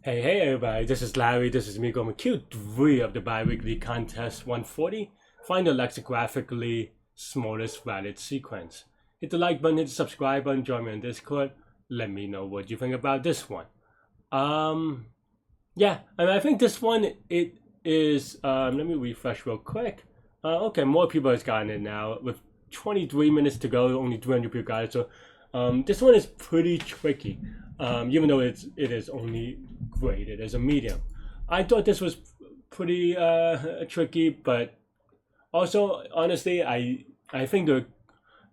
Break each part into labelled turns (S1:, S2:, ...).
S1: Hey everybody, this is Larry. This is me going Q3 of the bi-weekly contest 140. Find the lexicographically smallest valid sequence. Hit the like button, hit the subscribe button, join me on Discord. Let me know what you think about this one. Yeah, I think this one, it is, let me refresh real quick. Okay, more people has gotten it now. With 23 minutes to go, only 300 people got it. So this one is pretty tricky, even though it is only graded as a medium. I thought this was pretty tricky, but also honestly, I think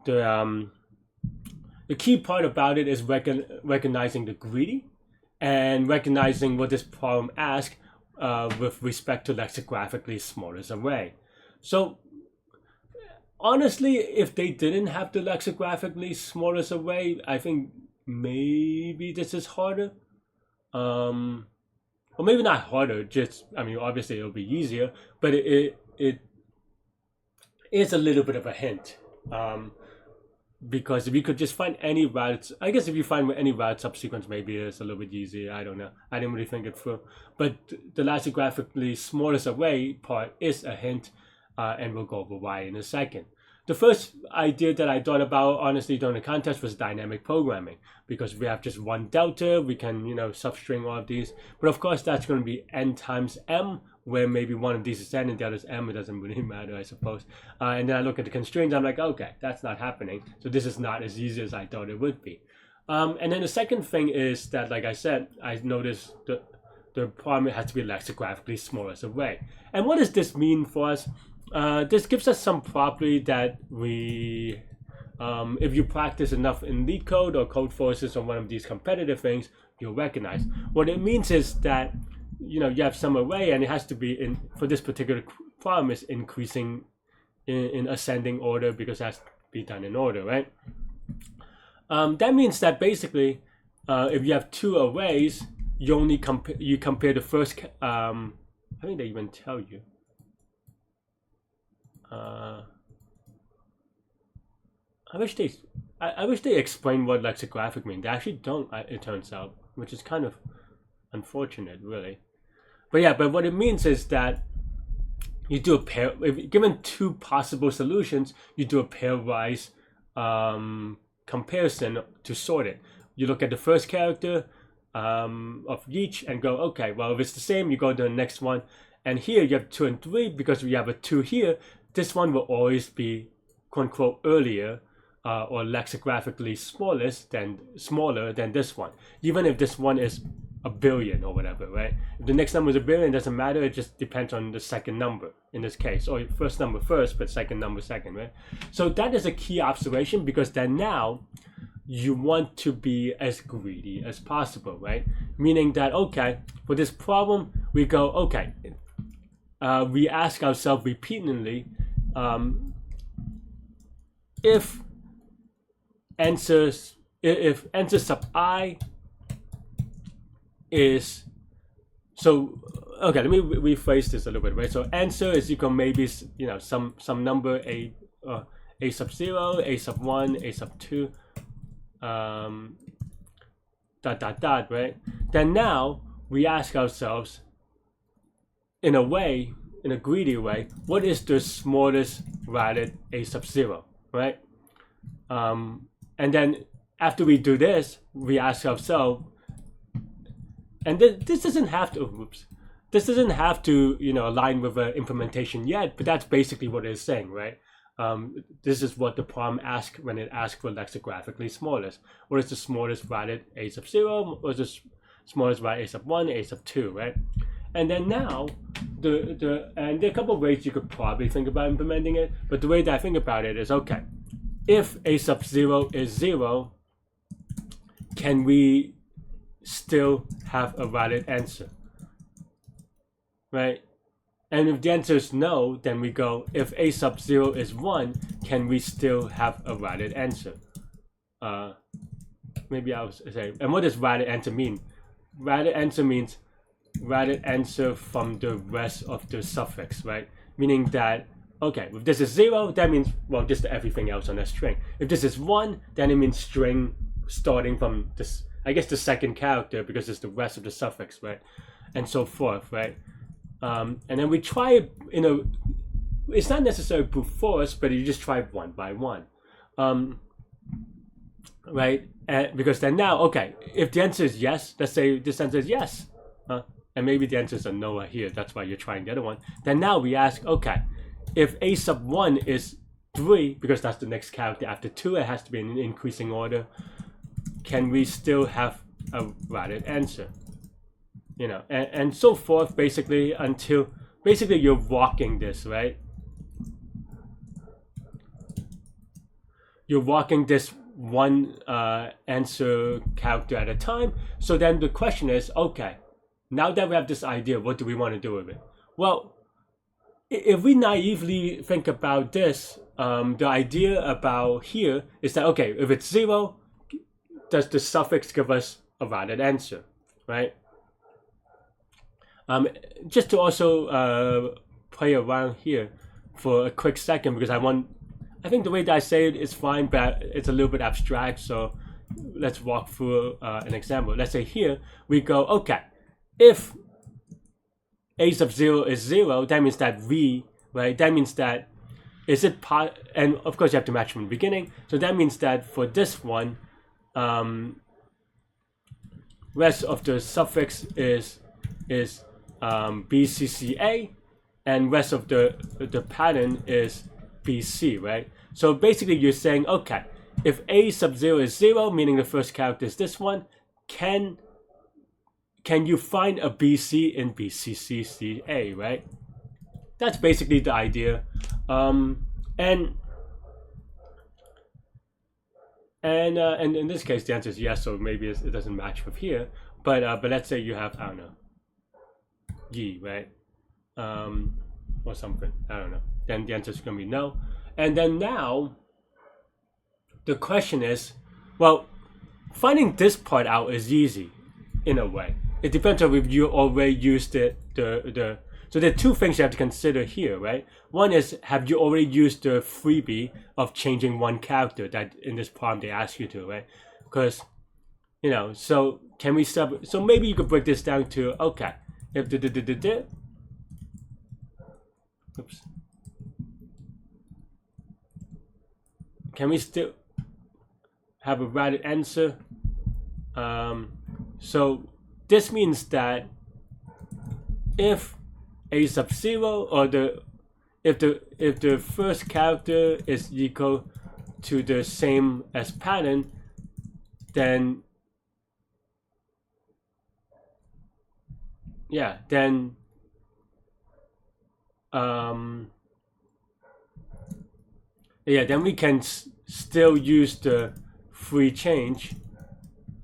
S1: the key part about it is recognizing the greedy and recognizing what this problem asks with respect to lexicographically smallest array. So honestly, if they didn't have the lexicographically smallest array, I think maybe this is harder. Or maybe not harder. Just obviously it'll be easier, but it is a little bit of a hint. Because if you could just find any routes, I guess if you find any route subsequence, maybe it's a little bit easier. I don't know. I didn't really think it through. But the lexicographically smallest array part is a hint, and we'll go over why in a second. The first idea that I thought about, honestly, during the contest was dynamic programming. Because we have just one delta, we can, substring all of these. But of course, that's going to be n times m, where maybe one of these is n and the other is m. It doesn't really matter, I suppose. And then I look at the constraints, I'm like, okay, that's not happening. So this is not as easy as I thought it would be. And then the second thing is that, like I said, I noticed the problem has to be lexicographically smallest array. And what does this mean for us? This gives us some property that we, if you practice enough in Leetcode or Code Forces or one of these competitive things, you'll recognize. What it means is that, you have some array and it has to be for this particular problem is increasing in ascending order because it has to be done in order, right? That means that basically, if you have two arrays, you only compare the first, I think they even tell you. I wish they explain what lexicographic means. They actually don't, it turns out, which is kind of unfortunate, really. But what it means is that you do a pair. If given two possible solutions, you do a pairwise comparison to sort it. You look at the first character of each and go, okay, well, if it's the same, you go to the next one. And here you have 2 and 3 because we have a 2 here. This one will always be, quote unquote, earlier or lexicographically smaller than this one. Even if this one is a billion or whatever, right? If the next number is a billion, it doesn't matter. It just depends on the second number in this case, or first number first, but second number second, right? So that is a key observation because then now you want to be as greedy as possible, right? Meaning that, okay, for this problem, we go, okay, we ask ourselves repeatedly, if answer sub I is, so okay, let me rephrase this a little bit, right? So answer is equal maybe some number a sub 0, a sub 1, a sub 2, right? Then now we ask ourselves, in a greedy way, what is the smallest valid a sub 0, right? And then after we do this, we ask ourselves, and this doesn't have to, this doesn't have to, align with an implementation yet, but that's basically what it's saying, right? This is what the problem asks when it asks for lexicographically smallest. What is the smallest valid a sub 0? What is the smallest valid a sub 1, a sub 2, right? And then now, and there are a couple of ways you could probably think about implementing it, but the way that I think about it is, okay, if a sub 0 is 0, can we still have a valid answer, right? And if the answer is no, then we go, if a sub 0 is 1, can we still have a valid answer? Maybe I was saying, and what does valid answer mean? Valid answer means valid answer from the rest of the suffix, right? Meaning that, okay, if this is 0, that means, well, just everything else on that string. If this is 1, then it means string starting from this I guess the second character because it's the rest of the suffix, right? And so forth, right? And then we try it's not necessarily brute force, but you just try one by one, right? Because then now, okay, if the answer is yes, let's say this answer is yes, and maybe the answer is a no here, that's why you're trying the other one. Then now we ask, okay, if a sub 1 is 3, because that's the next character after 2, it has to be in an increasing order, can we still have a valid answer? And so forth, basically, until basically you're walking this, right? You're walking this one answer character at a time. So then the question is, okay, now that we have this idea, what do we want to do with it? Well, if we naively think about this, the idea about here is that, okay, if it's 0, does the suffix give us a valid answer, right? Just to also play around here for a quick second, because I think the way that I say it is fine, but it's a little bit abstract, so let's walk through an example. Let's say here, we go, okay, if a sub 0 is 0, that means that v, right, that means that, and of course you have to match from the beginning, so that means that for this one, rest of the suffix is BCCA, and rest of the pattern is BC, right? So basically you're saying, okay, if a sub 0 is 0, meaning the first character is this one, can you find a BC in BCCA, right? That's basically the idea. And in this case, the answer is yes, so maybe it doesn't match with here. But let's say you have, I don't know, Yi, right? Or something, I don't know. Then the answer is going to be no. And then now, the question is, well, finding this part out is easy, in a way. It depends on if you already used so there are two things you have to consider here, right? One is, have you already used the freebie of changing one character that in this problem they ask you to, right? Because, so can we so maybe you could break this down to, okay, if oops. Can we still have a valid answer? So this means that if a sub 0 or if the first character is equal to the same as pattern, then then we can still use the free change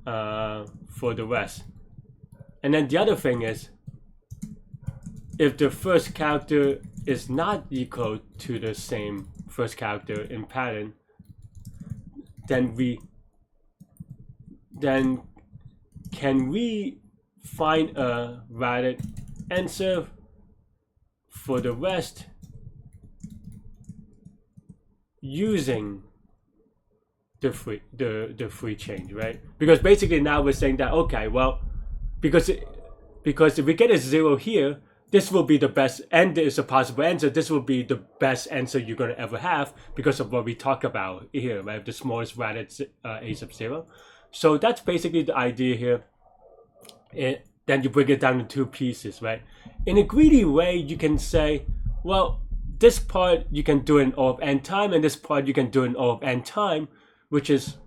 S1: for the rest. And then the other thing is, if the first character is not equal to the same first character in pattern, then can we find a valid answer for the rest using the free change, right? Because basically now we're saying that, okay, well, because if we get a 0 here, this will be the best, and there is a possible answer. This will be the best answer you're going to ever have because of what we talk about here, right? The smallest valid a sub 0. So that's basically the idea here. Then you break it down into two pieces, right? In a greedy way, you can say, well, this part you can do in O of n time, and this part you can do in O of n time, which is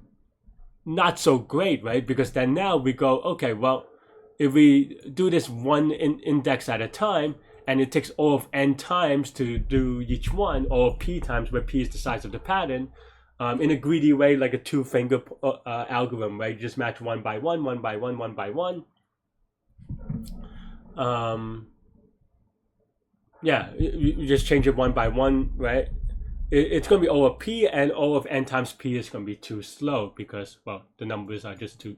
S1: not so great, right? Because then now we go, okay, well, if we do this one index at a time, and it takes O of n times to do each one, or p times, where p is the size of the pattern, in a greedy way, like a two-finger algorithm, right? You just match one by one, one by one, one by one. You just change it one by one, right? It's going to be O of p, and O of n times p is going to be too slow because, well, the numbers are just too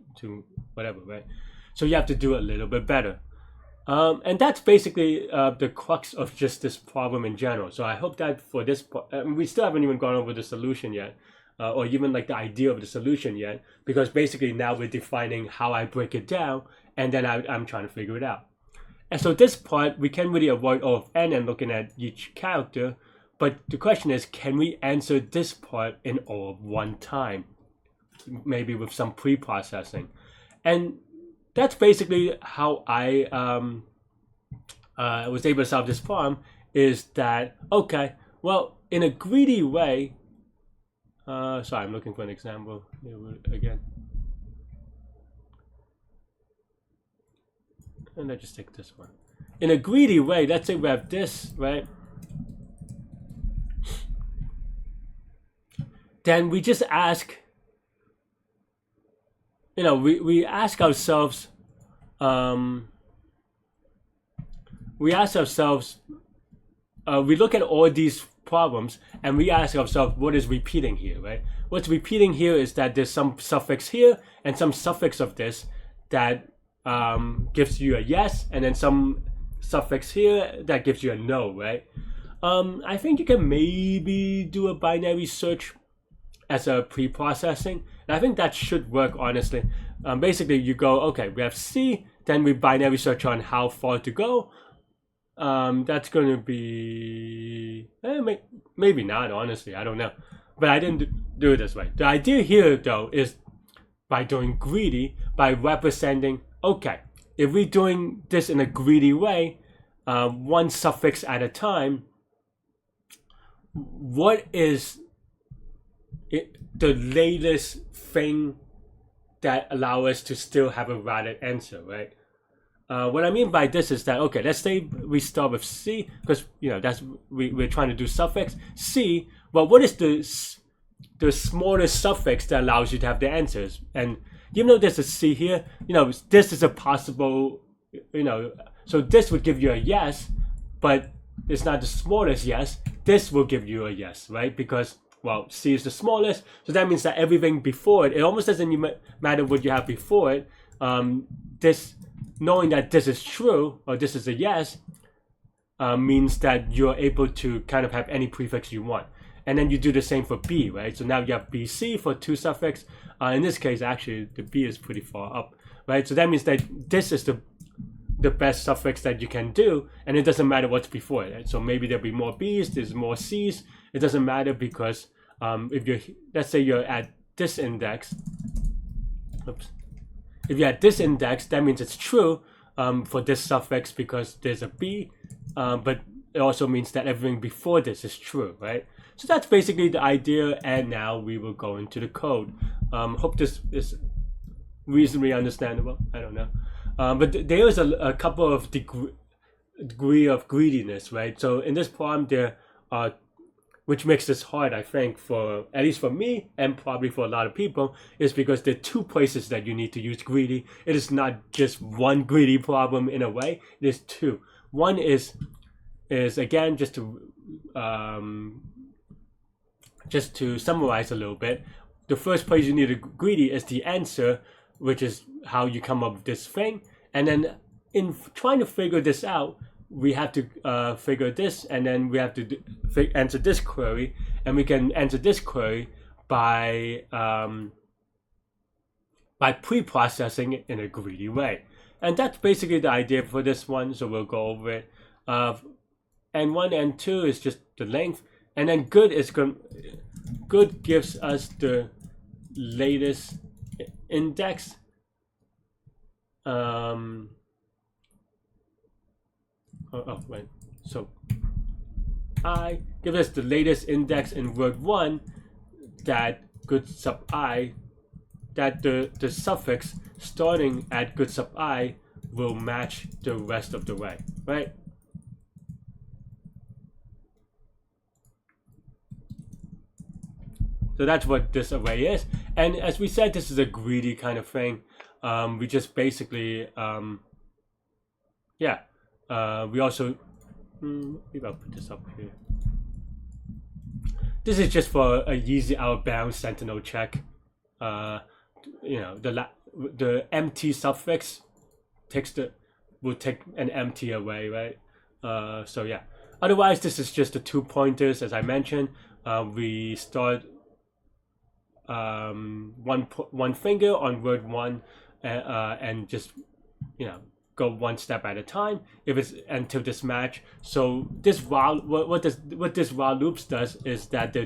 S1: whatever, right? So you have to do it a little bit better. And that's basically the crux of just this problem in general. So I hope that for this, we still haven't even gone over the solution yet. or even like the idea of the solution yet, because basically now we're defining how I break it down, and then I'm trying to figure it out. And so this part, we can really avoid O of n and looking at each character, but the question is, can we answer this part in O of 1 time? Maybe with some pre-processing. And that's basically how I was able to solve this problem, is that, okay, well, in a greedy way, sorry, I'm looking for an example here again. And let's just take this one. In a greedy way, let's say we have this, right? Then we just ask, we ask ourselves, we look at all these problems and we ask ourselves, what is repeating here, right? What's repeating here is that there's some suffix here and some suffix of this that gives you a yes, and then some suffix here that gives you a no, right? I think you can maybe do a binary search as a pre-processing, and I think that should work, honestly. Basically, you go, okay, we have C, then we binary search on how far to go. That's going to be maybe not, honestly, I don't know, but I didn't do it this way. The idea here, though, is by doing greedy, by representing, okay, if we're doing this in a greedy way, one suffix at a time, what is the latest thing that allow us to still have a valid answer, right? What I mean by this is that, okay, let's say we start with C, because that's we're trying to do suffix C. Well, what is the smallest suffix that allows you to have the answers? And there's a C here. This is a possible. So this would give you a yes, but it's not the smallest yes. This will give you a yes, right? Because, well, C is the smallest, so that means that everything before it almost doesn't matter what you have before it. This, knowing that this is true, or this is a yes, means that you're able to kind of have any prefix you want. And then you do the same for B, right? So now you have BC for 2 suffix. In this case, actually, the B is pretty far up, right? So that means that this is the best suffix that you can do, and it doesn't matter what's before it. Right? So maybe there'll be more B's, there's more C's. It doesn't matter, because if let's say you're at this index, if you're at this index, that means it's true for this suffix because there's a B, but it also means that everything before this is true, right? So that's basically the idea, and now we will go into the code. Hope this is reasonably understandable. I don't know. But there is a couple of degree of greediness, right? So in this problem, there are, which makes this hard, I think, for at least for me and probably for a lot of people, is because there are 2 places that you need to use greedy. It is not just one greedy problem in a way. There's 2. One is again, just to summarize a little bit, the first place you need to greedy is the answer, which is how you come up with this thing. And then in trying to figure this out, we have to figure this, and then we have to answer this query, and we can answer this query by pre-processing it in a greedy way. And that's basically the idea for this one, so we'll go over it. N1, N2 is just the length, and then good gives us the latest index. Wait. So I gives us the latest index in word 1 that good sub I, that the suffix starting at good sub I will match the rest of the way, right? So that's what this array is. And as we said, this is a greedy kind of thing. We just basically, we also, maybe I'll put this up here. This is just for a easy outbound sentinel check. The empty suffix will take an empty away, right? So yeah. Otherwise, this is just the 2 pointers, as I mentioned. We start one finger on word 1 and just go one step at a time if it's until this match. So this while what this while loops does is that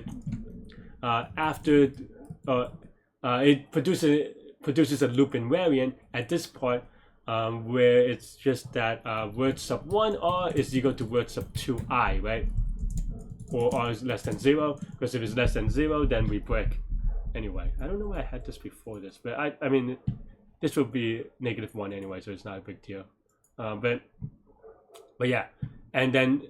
S1: after it produces a loop invariant at this point where it's just that word sub 1 r is equal to word sub 2 I, right? Or r is less than 0, because if it's less than 0 then we break. Anyway, I don't know why I had this before this, but I mean this will be -1 anyway, so it's not a big deal. But yeah, and then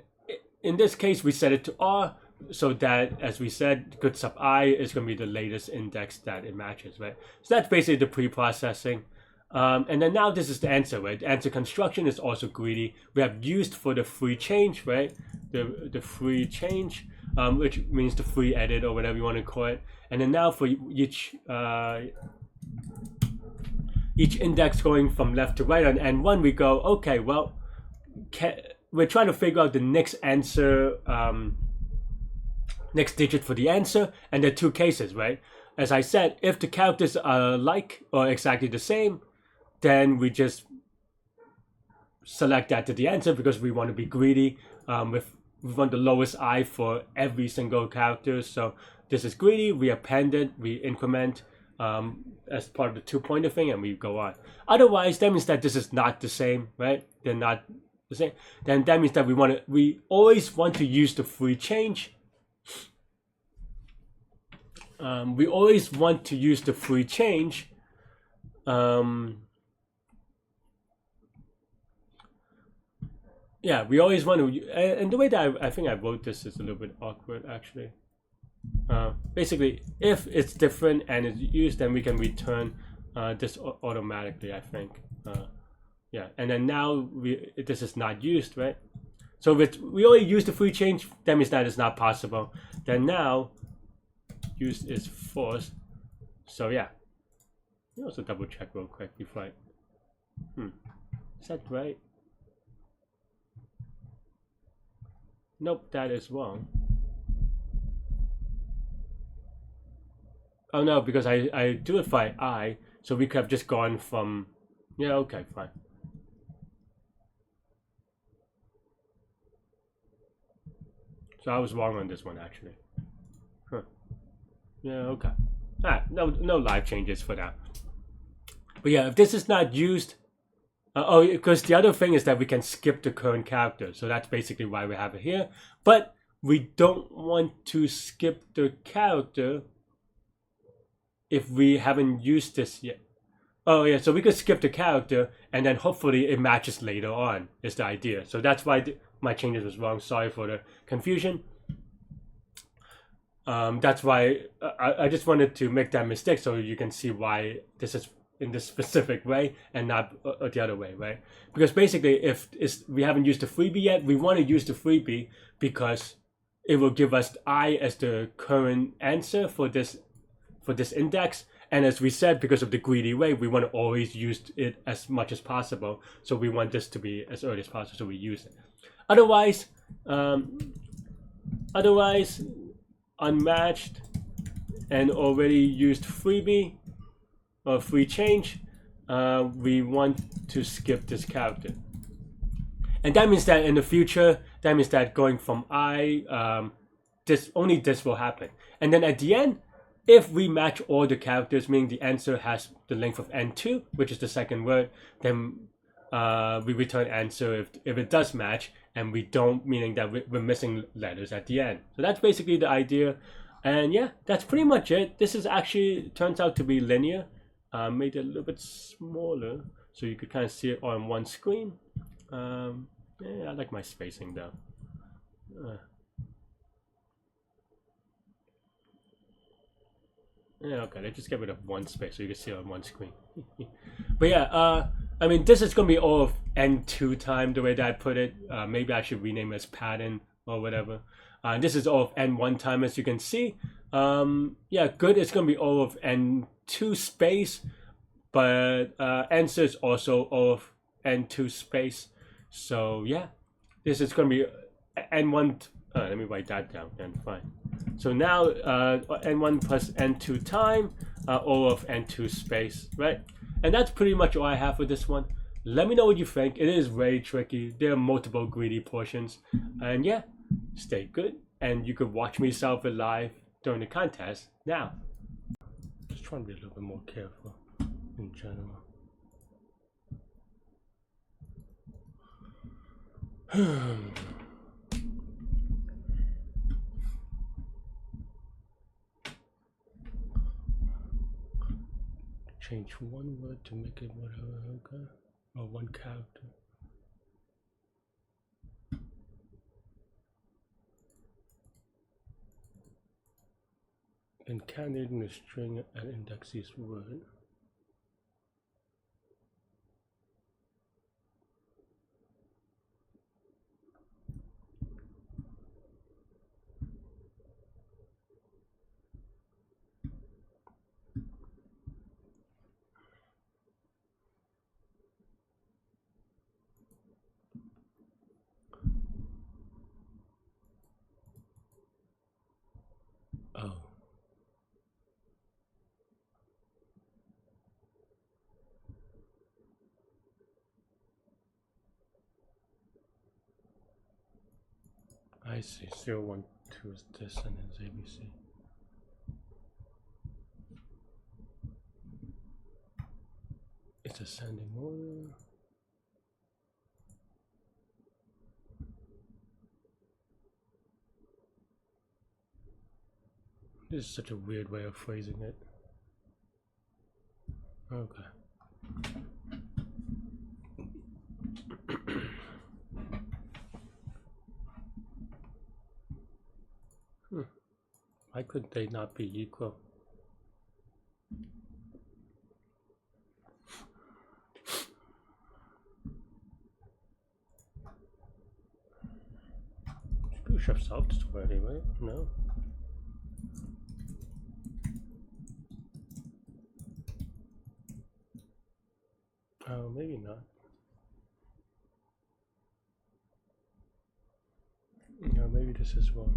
S1: in this case we set it to r, so that, as we said, good sub I is going to be the latest index that it matches, right? So that's basically the pre-processing. And then now this is the answer, right? The answer construction is also greedy. We have used for the free change, right? The free change, which means the free edit or whatever you want to call it. And then now for each index going from left to right on N1, we go, okay, well, we're trying to figure out the next answer, next digit for the answer, and there are two cases, right? As I said, if the characters are alike or exactly the same, then we just select that to the answer because we want to be greedy. We want the lowest I for every single character, so this is greedy. We append it, we increment as part of the two-pointer thing, and we go on. Otherwise, that means that this is not the same, right? They're not the same. Then that means that we always want to use the free change. We always want to use the free change. Yeah, we always want to, and the way that I think I wrote this is a little bit awkward actually. Basically, if it's different and it's used, then we can return this automatically, I think. Yeah, and then now this is not used, right? So if we only use the free change, that means that is not possible. Then now, use is forced. So yeah, let me also double check real quick before is that right? Nope, that is wrong. Oh no, because I do it by I, so we could have just gone from, yeah, okay, fine. So I was wrong on this one actually. Huh. Yeah, okay. No live changes for that. But yeah, if this is not used, because the other thing is that we can skip the current character, so that's basically why we have it here. But we don't want to skip the character if we haven't used this yet. Oh yeah, so we could skip the character and then hopefully it matches later on, is the idea. So that's why my changes was wrong. Sorry for the confusion. That's why I just wanted to make that mistake so you can see why this is in this specific way and not the other way, right? Because basically if we haven't used the freebie yet, we want to use the freebie because it will give us I as the current answer for this index. And as we said, because of the greedy way, we want to always use it as much as possible. So we want this to be as early as possible, so we use it. Otherwise, unmatched and already used freebie or free change, we want to skip this character. And that means that in the future, that means that going from I, only this will happen. And then at the end, if we match all the characters, meaning the answer has the length of N2, which is the second word, then we return answer if it does match, and we don't, meaning that we're missing letters at the end. So that's basically the idea. And yeah, that's pretty much it. This is actually, turns out to be linear. Made it a little bit smaller so you could kind of see it on one screen. Yeah, I like my spacing though. Yeah, okay, let's just get rid of one space so you can see it on one screen. But yeah, I mean, this is going to be all of N2 time, the way that I put it. Maybe I should rename it as pattern or whatever. This is all of N1 time, as you can see. Yeah, good, it's going to be all of N2 space, but answer is also all of N2 space. So yeah, this is going to be N1, let me write that down then, fine. So now n1 plus n2 time O of n2 space, right? And that's pretty much all I have for this one. Let me know what you think. It is very tricky. There are multiple greedy portions. And yeah, stay good. And you could watch me solve it live during the contest now. Just trying to be a little bit more careful in general. Change one word to make it whatever, okay? Or one character. Incarnate in a string and index this word. Oh. I see. 0, 1, 2 is this and then ABC. It's ascending order. This is such a weird way of phrasing it. Okay. Why could they not be equal? You should have solved this already, right? No? Oh, maybe not. No, maybe this is wrong.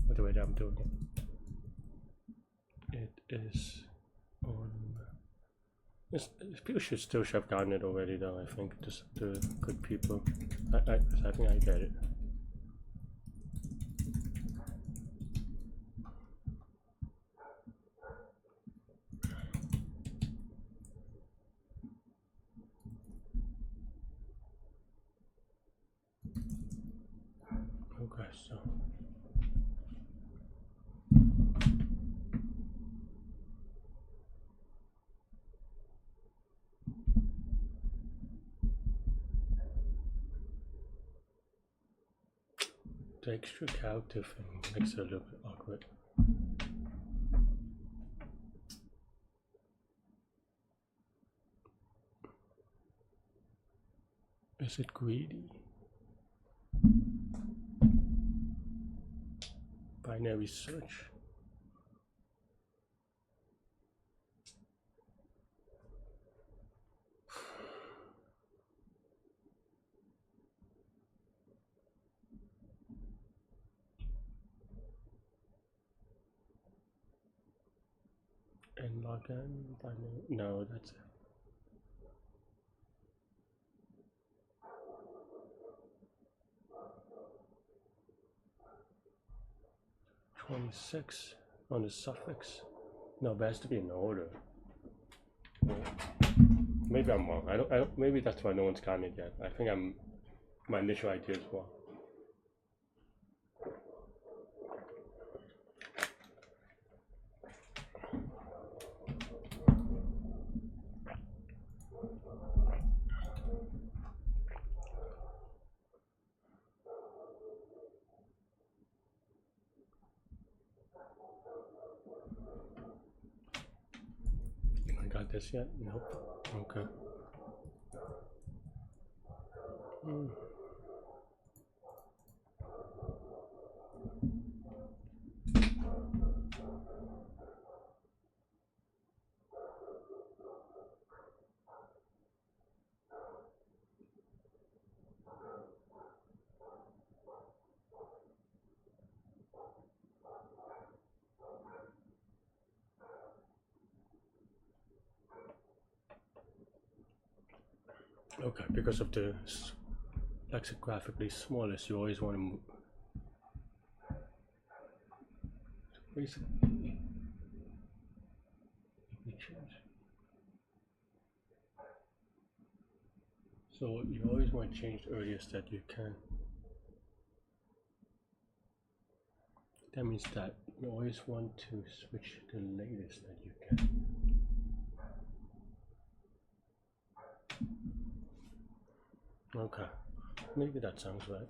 S1: With the way that I'm doing it. It is on. People should still have gotten it already, though. I think just the good people. I think I get it. Okay, so. The extra character thing makes it a little bit awkward. Is it greedy? Binary search. And login binary. No, that's it. 26 on the suffix. No, but it has to be in order. Maybe I'm wrong. I don't. Maybe that's why no one's gotten it yet. I think my initial idea is wrong. Got this yet? Nope. Okay. Okay, because of the lexicographically smallest, you always want to move. So basically, we change. So you always want to change the earliest that you can. That means that you always want to switch the latest that you can. Okay, maybe that sounds right.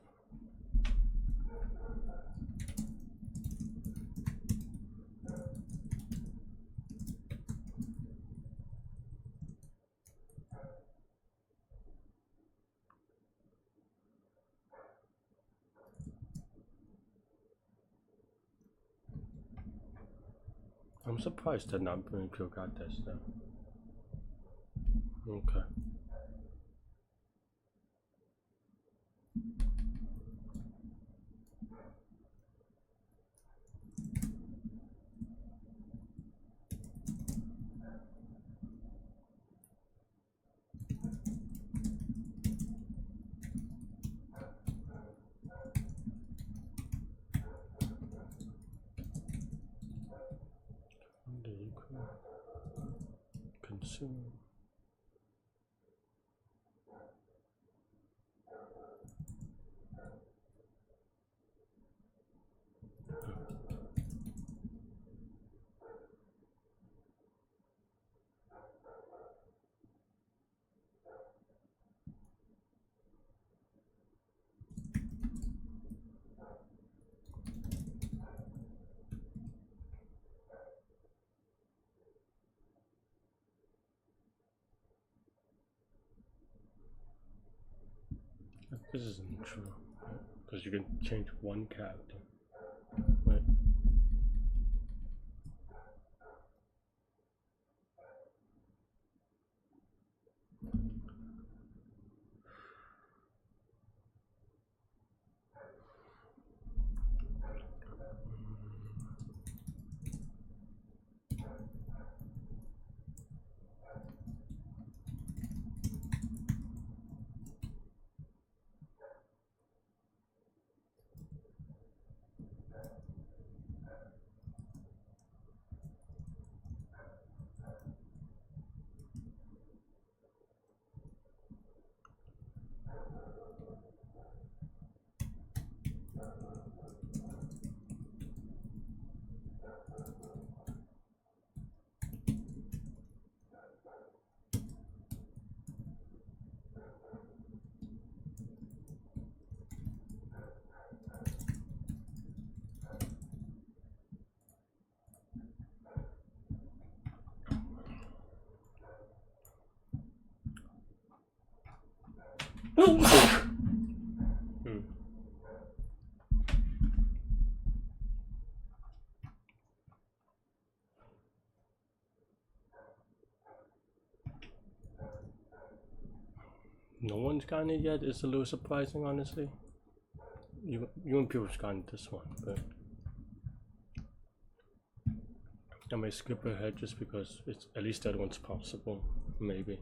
S1: I'm surprised that not many people got this though. Okay. Consume. This isn't true, because you can change one character. Wait. No one's gotten it yet. It's a little surprising, honestly. You and people have gotten this one, but I may skip ahead just because it's at least that one's possible, maybe.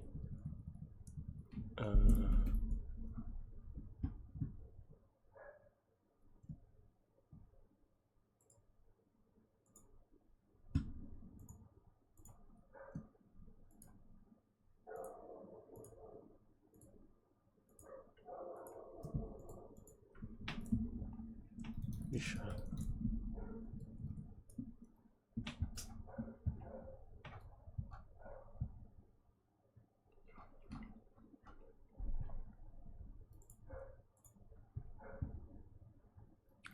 S1: You should.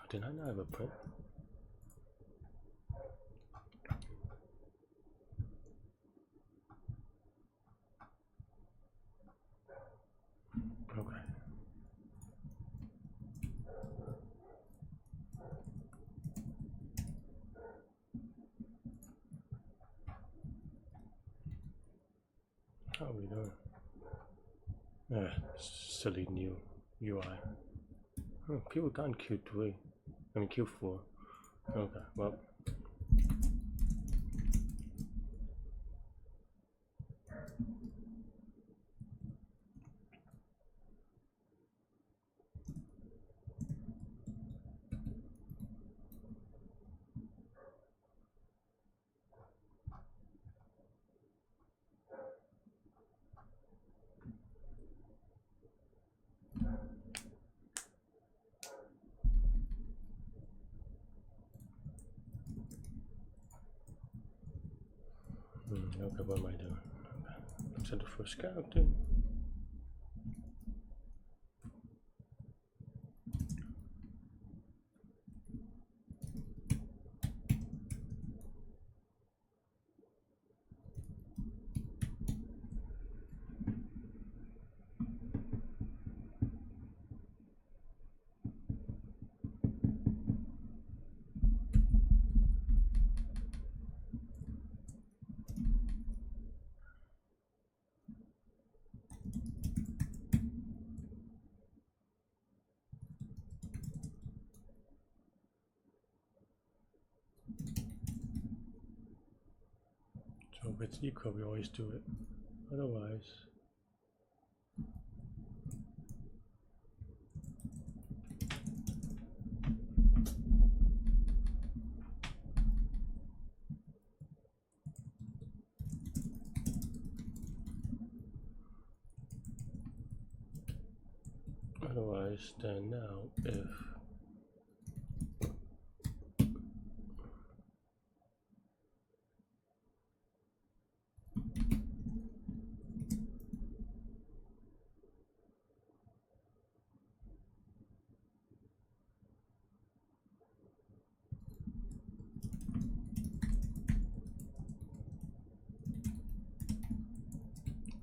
S1: Did I not have a print? Okay. How are we doing? Silly new UI. Oh, people got Q3. I mean Q4. Okay, well. What am I doing? Okay. Set the first character. So if it's equal, we always do it. Otherwise, then now if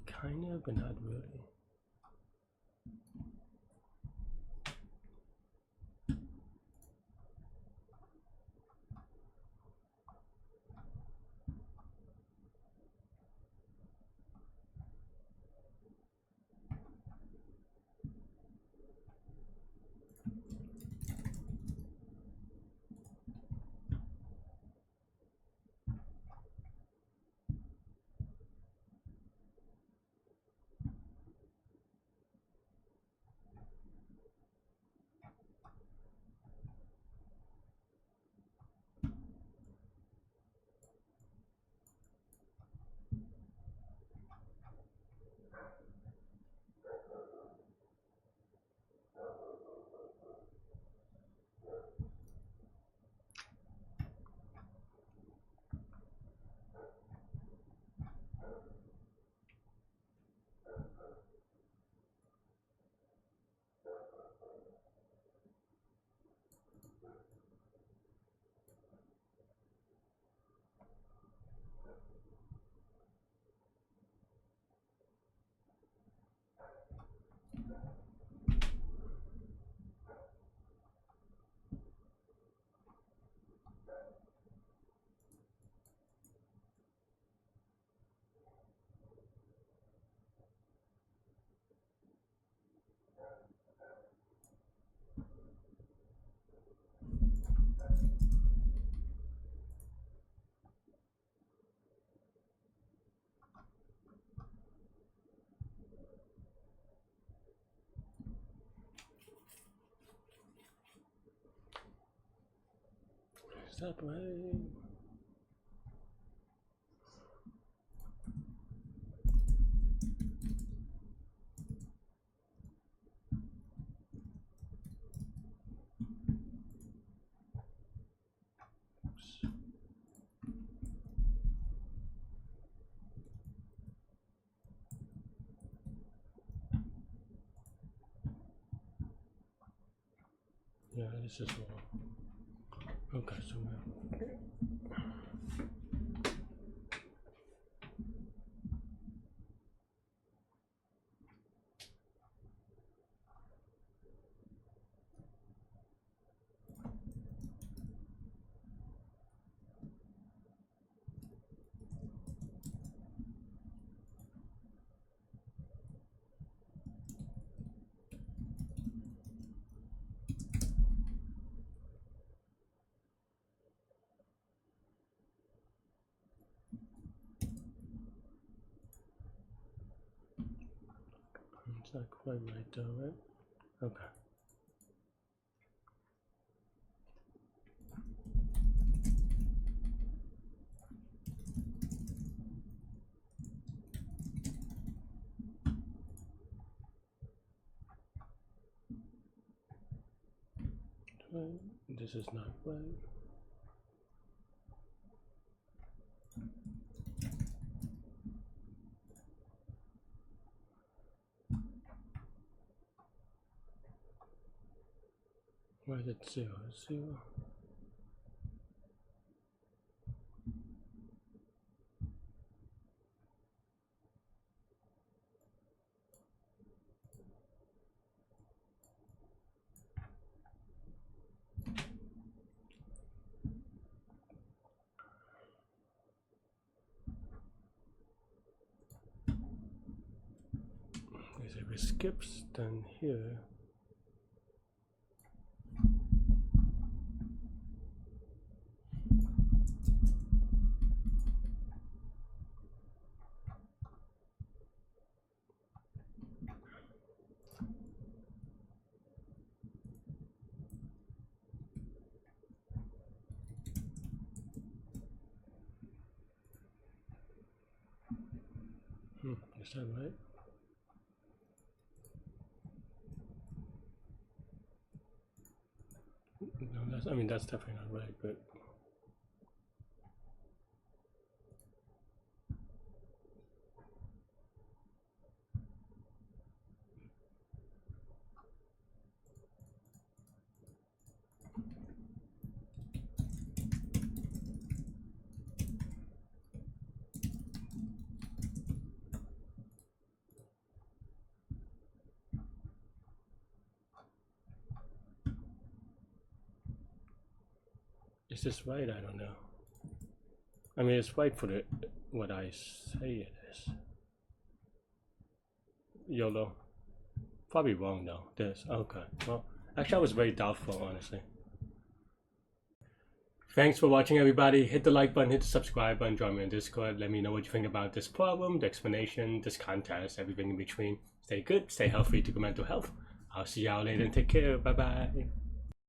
S1: kind of, but not really. Stop writing. Yeah, this is wrong. Okay, so it's not quite right though, right? Okay. This is not right. Why is it 0, 0? If it skips, then here. Is that right? No, I mean, that's definitely not right, but is this right? I don't know. I mean, it's right for what I say it is. YOLO. Probably wrong though. This. Okay. Well, actually, I was very doubtful, honestly. Thanks for watching, everybody. Hit the like button, hit the subscribe button, join me on Discord. Let me know what you think about this problem, the explanation, this contest, everything in between. Stay good, stay healthy to good mental health. I'll see y'all later and take care. Bye-bye.